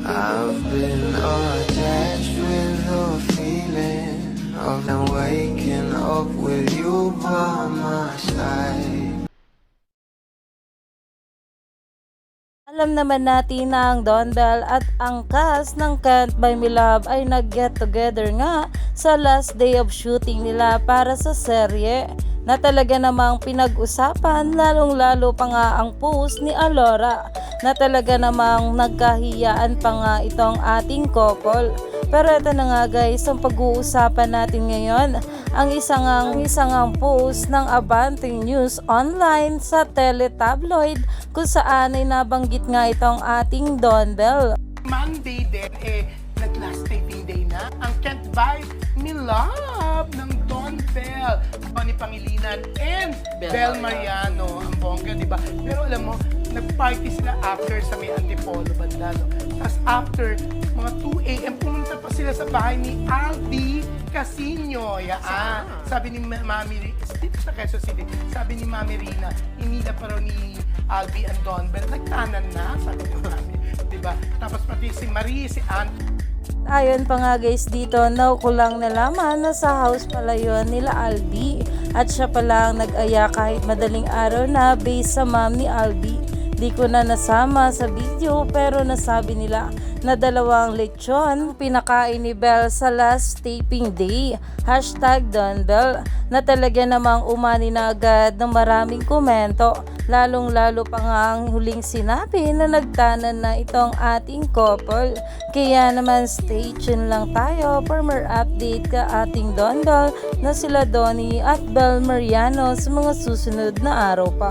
I've been attached with the feeling of now waking up with you by my side. Alam naman natin na ang Don Bell at ang cast ng Can't Buy Me Love ay nag-get together nga sa last day of shooting nila para sa serye na talaga namang pinag-usapan, lalong-lalo pa nga ang post ni Alora na talaga namang nagkahiyaan pa nga itong ating couple. Pero ito na nga guys, ang pag-uusapan natin ngayon, ang isang post ng Abante News Online sa teletabloid kung saan ay nabanggit nga itong ating Don Bell. Monday din, nag-last taping day na ang Can't Buy Me Love ng Don Bell, Tony Pangilinan, and Bel Mariano. Ang bongga, di ba? Pero alam mo, nag-party sila after sa may Antipolo banda, no? Tapos after, mga 2 a.m., pumunta pa sila sa bahay ni Albi Casino. Sabi ni Mami, dito sa Quezon City, sabi ni Mami Rina, inila pa raw ni Albi and Don Bell. Nagtanan na, sabi ni Mami. Diba? Tapos pati si Marie, si Aunt. Ayon pa nga guys dito, ko lang nalaman na sa house pala yun nila Albi at siya pala ang nag-aya kahit madaling araw na based sa mom ni Albi. Di ko na nasama sa video pero nasabi nila na 2 lechon pinakain ni Bell sa last taping day. #Don Bell na talaga namang umani na agad ng maraming komento. Lalong-lalo pa nga ang huling sinabi na nagtanan na itong ating couple. Kaya naman stay tuned lang tayo for more update ka ating Don Bell na sila Donnie at Bel Mariano sa mga susunod na araw pa.